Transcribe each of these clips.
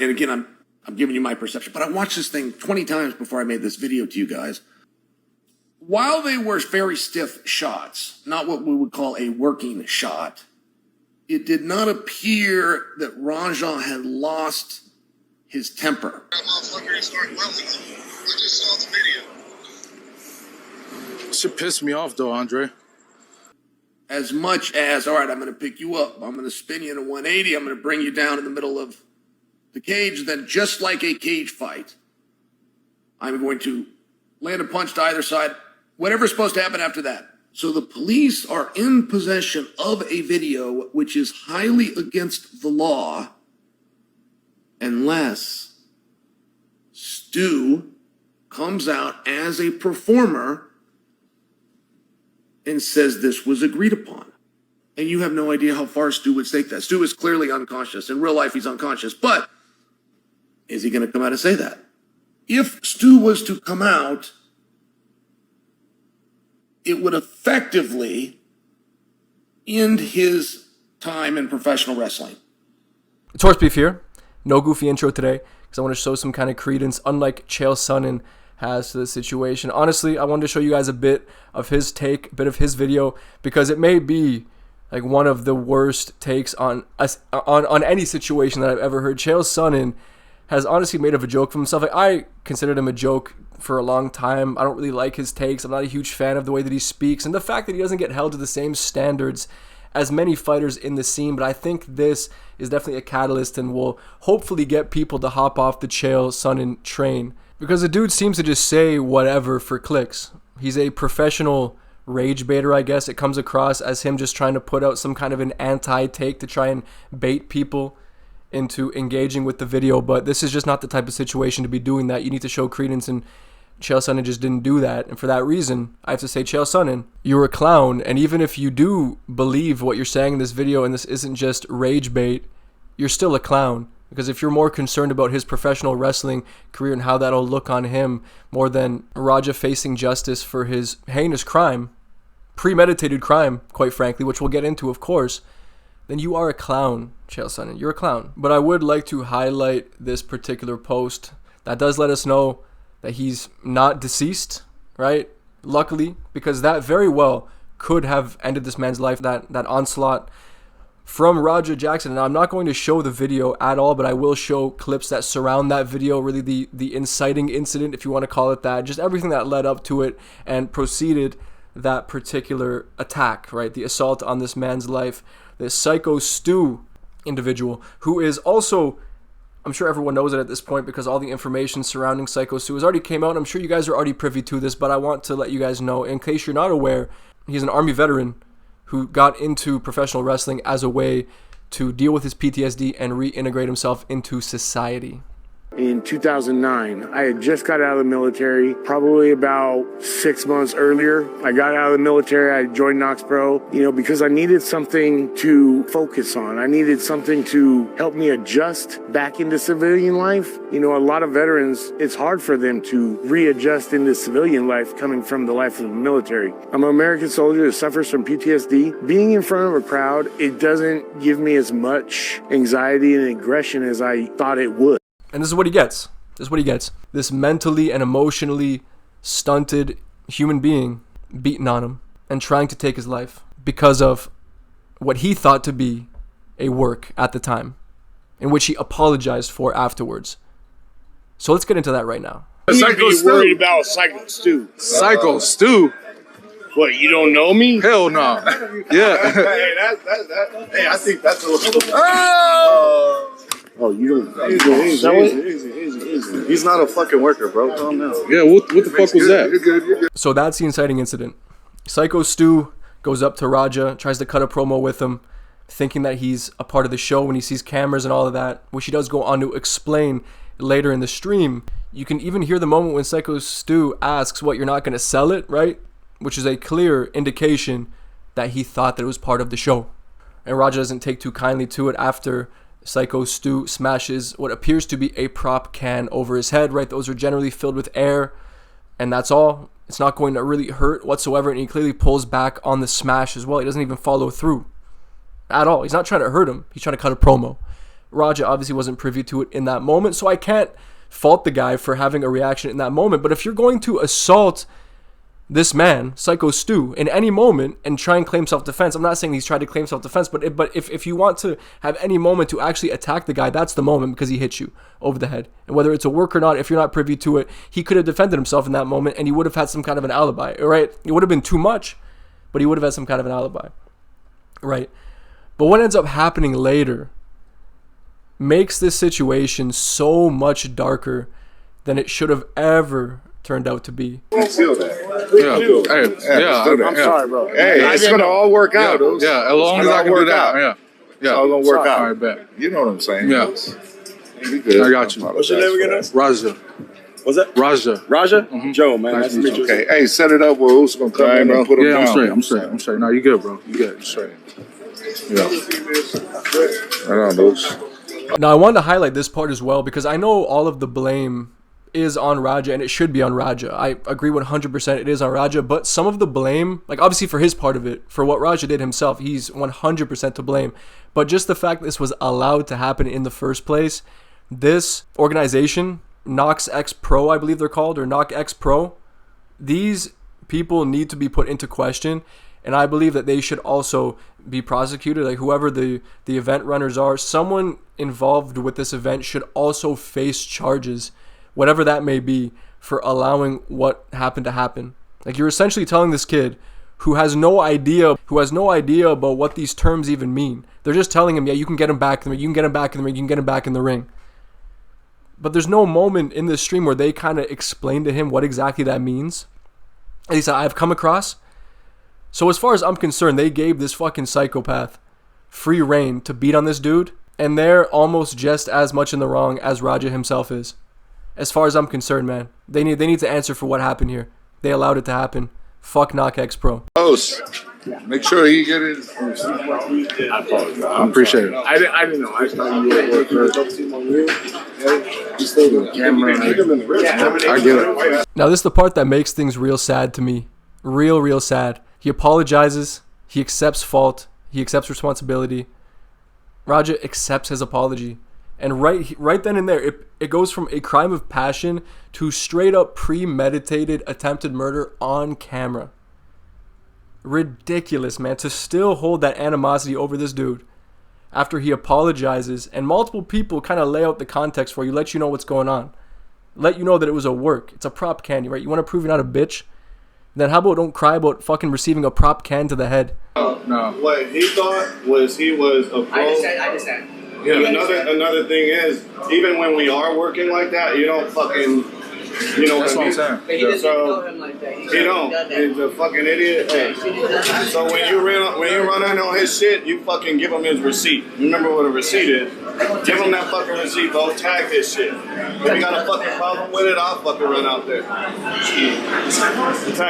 and again, I'm giving you my perception, but I watched this thing 20 times before I made this video to you guys. While they were very stiff shots, not what we would call a working shot, it did not appear that Raja had lost his temper. That motherfucker started welding. I just saw the video. Shit pissed me off though, Andre. As much as, all right, I'm going to pick you up, I'm going to spin you in a 180, I'm going to bring you down in the middle of the cage, then just like a cage fight, I'm going to land a punch to either side, whatever's supposed to happen after that. So the police are in possession of a video which is highly against the law unless Stu comes out as a performer and says this was agreed upon. And you have no idea how far Stu would take that. Stu is clearly unconscious. In real life, he's unconscious. But is he going to come out and say that? If Stu was to come out, it would effectively end his time in professional wrestling. It's Horse Beef here. No goofy intro today because I want to show some kind of credence, unlike Chael Sonnen has to the situation. Honestly, I wanted to show you guys a bit of his take, a bit of his video, because it may be like one of the worst takes on any situation that I've ever heard. Chael Sonnen has honestly made of a joke for himself. Like, I considered him a joke for a long time. I don't really like his takes. I'm not a huge fan of the way that he speaks and the fact that he doesn't get held to the same standards as many fighters in the scene. But I think this is definitely a catalyst and will hopefully get people to hop off the Chael Sonnen train, because the dude seems to just say whatever for clicks. He's a professional rage baiter, I guess. It comes across as him just trying to put out some kind of an anti-take to try and bait people into engaging with the video, but this is just not the type of situation to be doing that. You need to show credence, and Chael Sonnen just didn't do that. And for that reason, I have to say, Chael Sonnen, you're a clown. And even if you do believe what you're saying in this video and this isn't just rage bait, you're still a clown. Because if you're more concerned about his professional wrestling career and how that'll look on him more than Raja facing justice for his heinous crime, premeditated crime, quite frankly, which we'll get into, of course, then you are a clown, Chael Sonnen. You're a clown. But I would like to highlight this particular post that does let us know that he's not deceased, right? Luckily, because that very well could have ended this man's life, that onslaught from Rampage Jackson. And I'm not going to show the video at all, but I will show clips that surround that video, really the inciting incident, if you want to call it that, just everything that led up to it and preceded that particular attack, right? The assault on this man's life. This Syko Stu individual, who is also, I'm sure everyone knows it at this point because all the information surrounding Syko Stu has already came out. I'm sure you guys are already privy to this, but I want to let you guys know, in case you're not aware, he's an Army veteran who got into professional wrestling as a way to deal with his PTSD and reintegrate himself into society. In 2009, I had just got out of the military, probably about 6 months earlier. I got out of the military, I joined Knox Pro, because I needed something to focus on. I needed something to help me adjust back into civilian life. A lot of veterans, it's hard for them to readjust into civilian life coming from the life of the military. I'm an American soldier that suffers from PTSD. Being in front of a crowd, it doesn't give me as much anxiety and aggression as I thought it would. And this is what he gets. This mentally and emotionally stunted human being beating on him and trying to take his life because of what he thought to be a work at the time, in which he apologized for afterwards. So let's get into that right now. Psycho Stu. Worried about Psycho Stu. Psycho Stu? What, you don't know me? Hell no. Yeah. Hey, I think that's a little... Oh, you don't Easy. He's not a fucking worker, bro. Calm down. Yeah, what the fuck was that? You're good. So that's the inciting incident. Syko Stu goes up to Raja, tries to cut a promo with him, thinking that he's a part of the show when he sees cameras and all of that, which he does go on to explain later in the stream. You can even hear the moment when Syko Stu asks, what, you're not going to sell it, right? Which is a clear indication that he thought that it was part of the show. And Raja doesn't take too kindly to it after Syko Stu smashes what appears to be a prop can over his head, right? Those are generally filled with air, and that's all. It's not going to really hurt whatsoever, and he clearly pulls back on the smash as well. He doesn't even follow through at all. He's not trying to hurt him. He's trying to cut a promo. Raja obviously wasn't privy to it in that moment, so I can't fault the guy for having a reaction in that moment. But if you're going to assault this man, Syko Stu, in any moment and try and claim self-defense, I'm not saying he's tried to claim self-defense, but if you want to have any moment to actually attack the guy, that's the moment, because he hit you over the head. And whether it's a work or not, if you're not privy to it, he could have defended himself in that moment and he would have had some kind of an alibi, right? It would have been too much, but he would have had some kind of an alibi, right? But what ends up happening later makes this situation so much darker than it should have ever turned out to be. Conceal that. I'm sorry, bro. Hey, it's gonna all work out. Yeah, as long as I can do that. Yeah. It's all gonna work out. All right, bet. You know what I'm saying? Yeah. You good. I got you. What's your name again? Raja. What's that? Raja. Raja? Joe, man. Nice to meet you. Okay. Hey, set it up where who's gonna come in and put him Yeah, down. I'm straight. No, you good, bro. You good. You straight. Yeah. Right on, Deuce. Now, I wanted to highlight this part as well because I know all of the blame is on Raja and it should be on Raja. I agree 100% it is on Raja, but some of the blame, like obviously for his part of it, for what Raja did himself, he's 100% to blame. But just the fact this was allowed to happen in the first place, this organization, Nox X Pro, I believe they're called, or Nox X Pro, these people need to be put into question. And I believe that they should also be prosecuted. Like whoever the event runners are, someone involved with this event should also face charges, whatever that may be, for allowing what happened to happen. Like you're essentially telling this kid who has no idea about what these terms even mean. They're just telling him, yeah, you can get him back in the ring, you can get him back in the ring, you can get him back in the ring. But there's no moment in this stream where they kind of explain to him what exactly that means. At least I've come across. So as far as I'm concerned, they gave this fucking psychopath free reign to beat on this dude, and they're almost just as much in the wrong as Raja himself is. As far as I'm concerned, man, they need to answer for what happened here. They allowed it to happen. Fuck Nox X Pro. Make sure he get it. I appreciate it. I didn't know. I just thought you were I get it. Now this is the part that makes things real sad to me. Real sad. He apologizes. He accepts fault. He accepts responsibility. Raja accepts his apology. And right then and there, it goes from a crime of passion to straight up premeditated attempted murder on camera. Ridiculous, man, to still hold that animosity over this dude after he apologizes and multiple people kind of lay out the context for you, let you know what's going on. Let you know that it was a work. It's a prop can, right? You want to prove you're not a bitch? Then how about don't cry about fucking receiving a prop can to the head? No. What he thought was he was a pro. I understand. Yeah, another thing is, even when we are working like that, you don't fucking, you know That's what I'm saying. But he doesn't know him like that. He don't. He's a fucking idiot. Hey. So when you run in on his shit, you fucking give him his receipt. Remember what a receipt is? Give him that fucking receipt, bro. Tag his shit. If you got a fucking problem with it, I'll fucking run out there. Tag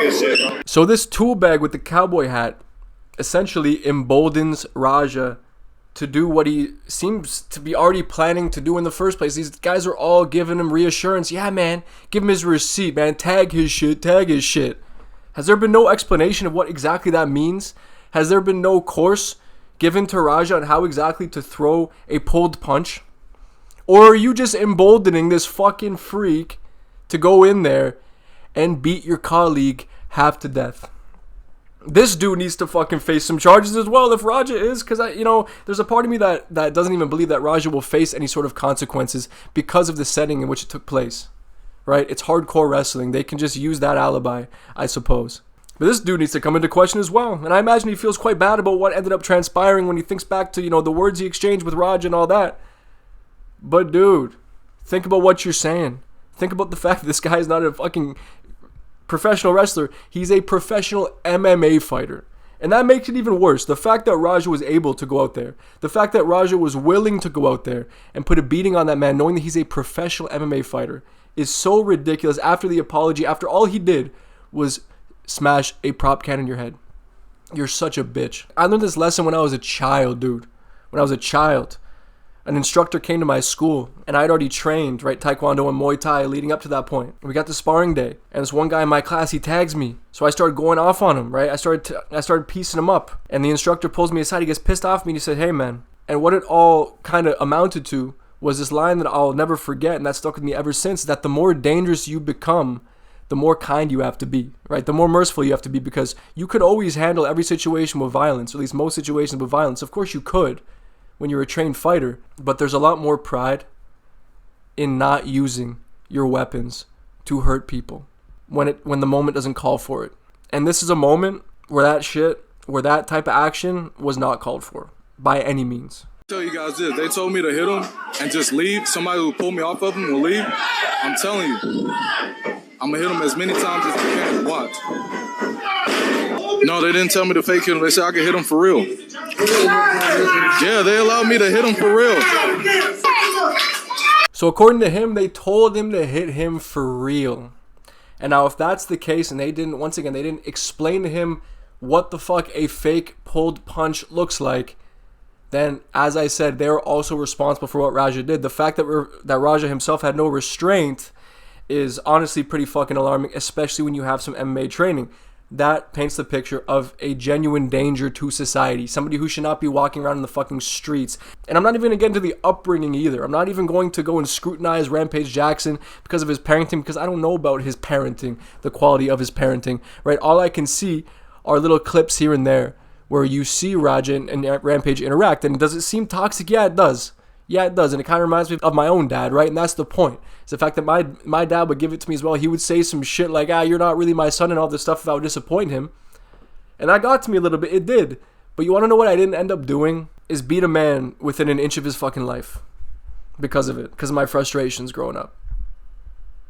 his shit, bro. So this tool bag with the cowboy hat essentially emboldens Raja to do what he seems to be already planning to do in the first place. These guys are all giving him reassurance. Yeah, man, give him his receipt, man. Tag his shit. Has there been no explanation of what exactly that means? Has there been no course given to Raja on how exactly to throw a pulled punch? Or are you just emboldening this fucking freak to go in there and beat your colleague half to death? This dude needs to fucking face some charges as well if Raja is, because there's a part of me that doesn't even believe that Raja will face any sort of consequences because of the setting in which it took place, right? It's hardcore wrestling. They can just use that alibi, I suppose. But this dude needs to come into question as well, and I imagine he feels quite bad about what ended up transpiring when he thinks back to, the words he exchanged with Raja and all that. But dude, think about what you're saying. Think about the fact that this guy is not a fucking professional wrestler. He's a professional MMA fighter. And that makes it even worse. The fact that Raja was able to go out there, the fact that Raja was willing to go out there and put a beating on that man knowing that he's a professional MMA fighter is so ridiculous. After the apology, after all he did was smash a prop can in your head. You're such a bitch. I learned this lesson when I was a child, dude. When I was a child, an instructor came to my school, and I'd already trained, right, Taekwondo and Muay Thai leading up to that point. We got to sparring day, and this one guy in my class, he tags me. So I started going off on him, right? I started piecing him up, and the instructor pulls me aside. He gets pissed off at me, and he said, "Hey, man, And what it all kind of amounted to was this line that I'll never forget, and that stuck with me ever since, that the more dangerous you become, the more kind you have to be, right? The more merciful you have to be, because you could always handle every situation with violence, or at least most situations with violence. Of course you could when you're a trained fighter, but there's a lot more pride in not using your weapons to hurt people when the moment doesn't call for it. And this is a moment where that type of action was not called for by any means. Tell you guys this, they told me to hit him and just leave. Somebody who pull me off of him will leave. I'm telling you, I'm gonna hit him as many times as I can. Watch. No, they didn't tell me to fake hit him. They said I could hit him for real. Yeah, they allowed me to hit him for real. So according to him, they told him to hit him for real. And now if that's the case, and they didn't explain to him what the fuck a fake pulled punch looks like, then, as I said, they're also responsible for what Raja did. The fact that Raja himself had no restraint is honestly pretty fucking alarming, especially when you have some MMA training. That paints the picture of a genuine danger to society. Somebody who should not be walking around in the fucking streets. And I'm not even going to get into the upbringing either. I'm not even going to go and scrutinize Rampage Jackson because of his parenting, because I don't know about his parenting, the quality of his parenting, right? All I can see are little clips here and there where you see Raja and Rampage interact. And does it seem toxic? Yeah, it does. Yeah, it does. And it kind of reminds me of my own dad, right? And that's the point. It's the fact that my dad would give it to me as well. He would say some shit like, you're not really my son and all this stuff if I would disappoint him. And that got to me a little bit. It did. But you want to know what I didn't end up doing? Is beat a man within an inch of his fucking life. Because of it. Because of my frustrations growing up.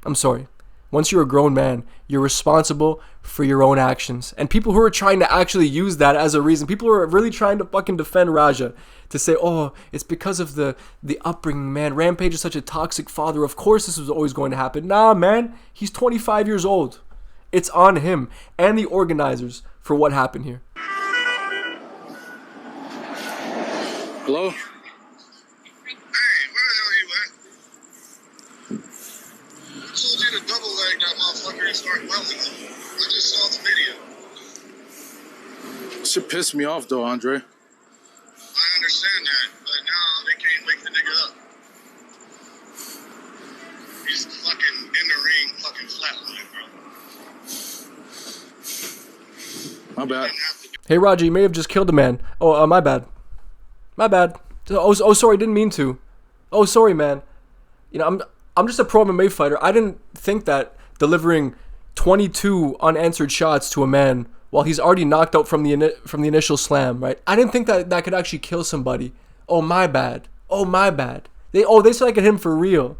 I'm sorry. Once you're a grown man, you're responsible for your own actions. And people who are trying to actually use that as a reason, people who are really trying to fucking defend Raja, to say, oh, it's because of the upbringing, man. Rampage is such a toxic father. Of course this was always going to happen. Nah, man. He's 25 years old. It's on him and the organizers for what happened here. Hello? Double leg that motherfucker and start welding him. I just saw the video. Shit pissed me off though, Andre. I understand that, but now they can't wake the nigga up. He's fucking in the ring, fucking flatline, bro. My bad. Hey, Raja, you may have just killed a man. Oh, my bad. My bad. Oh, sorry, didn't mean to. Oh, sorry, man. You know, I'm just a pro MMA fighter. I didn't think that delivering 22 unanswered shots to a man while he's already knocked out from the initial slam, right? I didn't think that could actually kill somebody. Oh, my bad. Oh, my bad. They said I could hit him for real.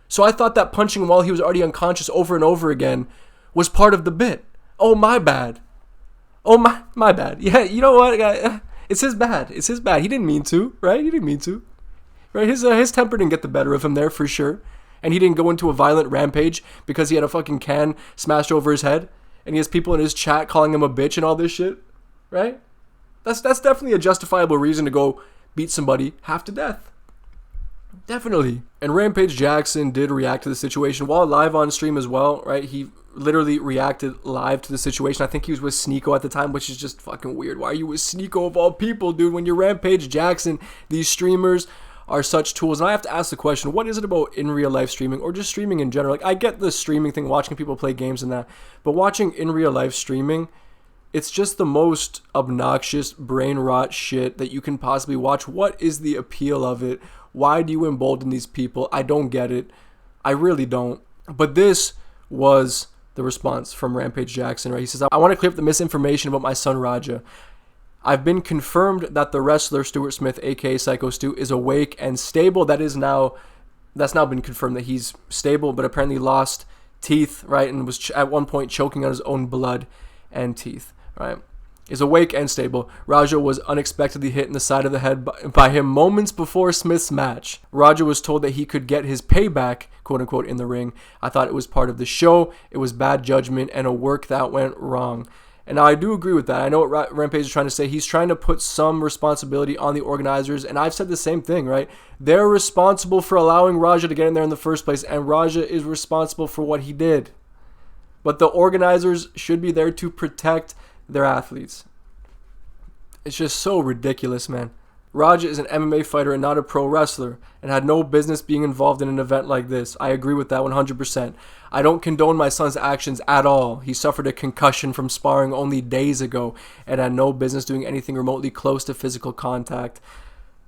So I thought that punching him while he was already unconscious over and over again was part of the bit. Oh, my bad. Oh, my bad. Yeah, you know what? It's his bad. It's his bad. He didn't mean to, right? He didn't mean to. Right? His temper didn't get the better of him there for sure. And he didn't go into a violent rampage because he had a fucking can smashed over his head. And he has people in his chat calling him a bitch and all this shit. Right? That's definitely a justifiable reason to go beat somebody half to death. Definitely. And Rampage Jackson did react to the situation while live on stream as well, right? He literally reacted live to the situation. I think he was with Syko at the time, which is just fucking weird. Why are you with Syko of all people, dude? When you're Rampage Jackson, these streamers are such tools. And I have to ask the question, what is it about in real life streaming or just streaming in general? Like, I get the streaming thing, watching people play games and that, but watching in real life streaming, it's just the most obnoxious brain rot shit that you can possibly watch. What is the appeal of it? Why do you embolden these people? I don't get it. I really don't. But this was the response from Rampage Jackson, right? He says, I want to clear up the misinformation about my son Raja. I've been confirmed that the wrestler Stuart Smith, aka Syko Stu, is awake and stable. That's now been confirmed that he's stable, but apparently lost teeth, right? And was at one point choking on his own blood and teeth, right? Is awake and stable. Raja was unexpectedly hit in the side of the head by him moments before Smith's match. Raja was told that he could get his payback, quote unquote, in the ring. I thought it was part of the show. It was bad judgment and a work that went wrong. And now I do agree with that. I know what Rampage is trying to say. He's trying to put some responsibility on the organizers. And I've said the same thing, right? They're responsible for allowing Raja to get in there in the first place. And Raja is responsible for what he did. But the organizers should be there to protect their athletes. It's just so ridiculous, man. Raja is an MMA fighter and not a pro wrestler, and had no business being involved in an event like this. I agree with that 100%. I don't condone my son's actions at all. He suffered a concussion from sparring only days ago and had no business doing anything remotely close to physical contact.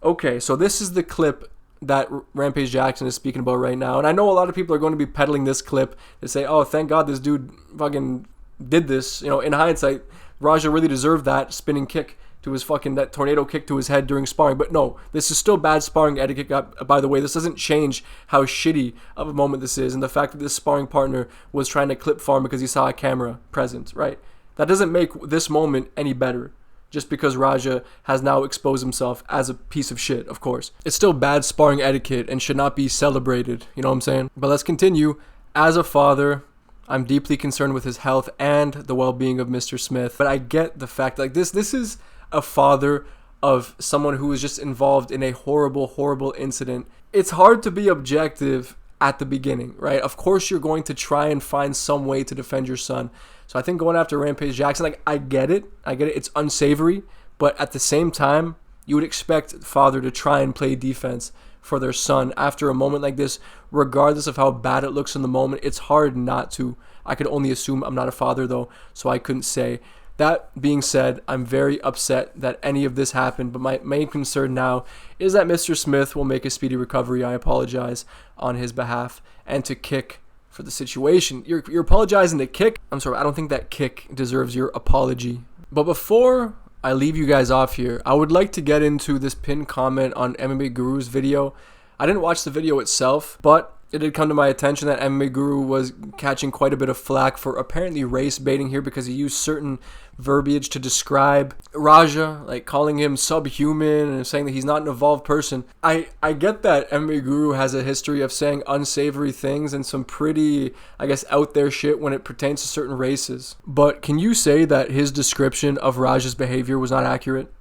Okay, so this is the clip that Rampage Jackson is speaking about right now. And I know a lot of people are going to be peddling this clip to say, oh, thank God this dude fucking did this. You know, in hindsight, Raja really deserved that spinning kick to his that tornado kick to his head during sparring. But no, this is still bad sparring etiquette. By the way, this doesn't change how shitty of a moment this is, and the fact that this sparring partner was trying to clip farm because he saw a camera present, right? That doesn't make this moment any better, just because Raja has now exposed himself as a piece of shit, of course. It's still bad sparring etiquette and should not be celebrated, you know what I'm saying? But let's continue. As a father, I'm deeply concerned with his health and the well-being of Mr. Smith. But I get the fact, like, this is a father of someone who was just involved in a horrible, horrible incident. It's hard to be objective at the beginning, right? Of course you're going to try and find some way to defend your son. So I think going after Rampage Jackson, like, I get it. It's unsavory, but at the same time, you would expect father to try and play defense for their son after a moment like this, regardless of how bad it looks in the moment. It's hard not to. I could only assume. I'm not a father though, so I couldn't say. That being said, I'm very upset that any of this happened, but my main concern now is that Mr. Smith will make a speedy recovery. I apologize on his behalf, and to kick for the situation. You're apologizing to kick? I'm sorry, I don't think that kick deserves your apology. But before I leave you guys off here, I would like to get into this pinned comment on MMA Guru's video. I didn't watch the video itself, but it did come to my attention that MMA Guru was catching quite a bit of flack for apparently race baiting here because he used certain verbiage to describe Raja, like calling him subhuman and saying that he's not an evolved person. I get that MMA Guru has a history of saying unsavory things and some pretty, I guess, out there shit when it pertains to certain races. But can you say that his description of Raja's behavior was not accurate?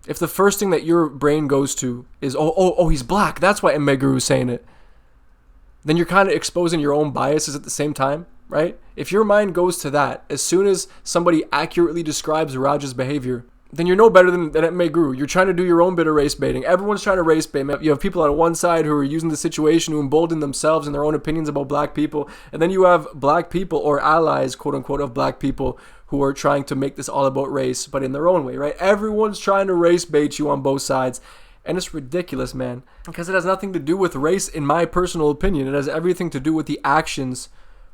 If the first thing that your brain goes to is, oh, he's black, that's why MMA Guru is saying it, then you're kind of exposing your own biases at the same time, right? If your mind goes to that, as soon as somebody accurately describes Raja's behavior, then you're no better than MMA Guru. You're trying to do your own bit of race baiting. Everyone's trying to race bait. You have people on one side who are using the situation to embolden themselves and their own opinions about black people. And then you have black people or allies, quote unquote, of black people who are trying to make this all about race, but in their own way, right? Everyone's trying to race bait you on both sides. And it's ridiculous, man, because it has nothing to do with race, in my personal opinion. It has everything to do with the actions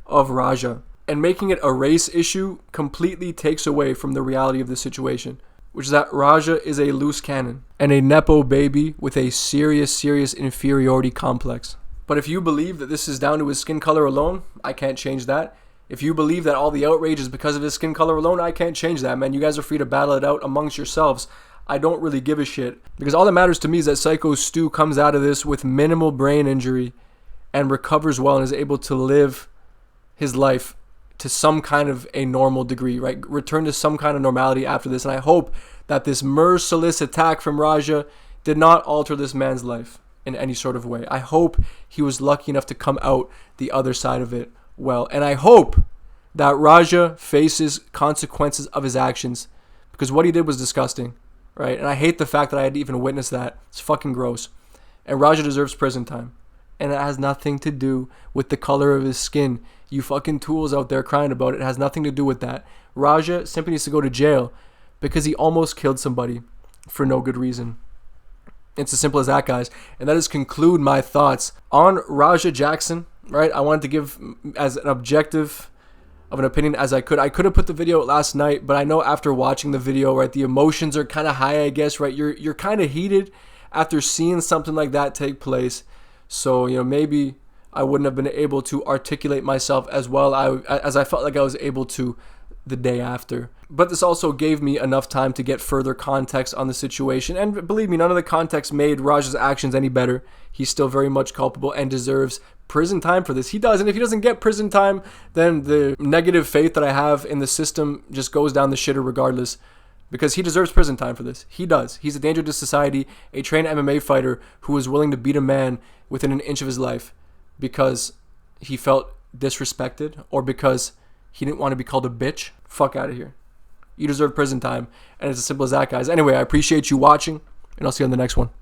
of Raja. And making it a race issue completely takes away from the reality of the situation, which is that Raja is a loose cannon and a Nepo baby with a serious inferiority complex. But if you believe that this is down to his skin color alone, I can't change that. If you believe that all the outrage is because of his skin color alone, I can't change that, man. You guys are free to battle it out amongst yourselves. I don't really give a shit, because all that matters to me is that Syko Stu comes out of this with minimal brain injury and recovers well and is able to live his life to some kind of a normal degree, right? Return to some kind of normality after this. And I hope that this merciless attack from Raja did not alter this man's life in any sort of way. I hope he was lucky enough to come out the other side of it well. And I hope that Raja faces consequences of his actions, because what he did was disgusting. Right? And I hate the fact that I had to even witness that. It's fucking gross. And Raja deserves prison time. And it has nothing to do with the color of his skin. You fucking tools out there crying about it. It has nothing to do with that. Raja simply needs to go to jail because he almost killed somebody for no good reason. It's as simple as that, guys. And that is conclude my thoughts on Raja Jackson. Right? I wanted to give as an objective of an opinion as I could. I could have put the video out last night, but I know after watching the video, right, the emotions are kind of high, I guess, right? You're kind of heated after seeing something like that take place. So, you know, maybe I wouldn't have been able to articulate myself as well as I felt like I was able to the day after. But this also gave me enough time to get further context on the situation. And believe me, none of the context made Raja's actions any better. He's still very much culpable and deserves prison time for this. He does. And if he doesn't get prison time, then the negative faith that I have in the system just goes down the shitter regardless, because he deserves prison time for this. He does. He's a danger to society, a trained MMA fighter who was willing to beat a man within an inch of his life because he felt disrespected or because he didn't want to be called a bitch. Fuck out of here. You deserve prison time. And it's as simple as that, guys. Anyway, I appreciate you watching. and I'll see you on the next one.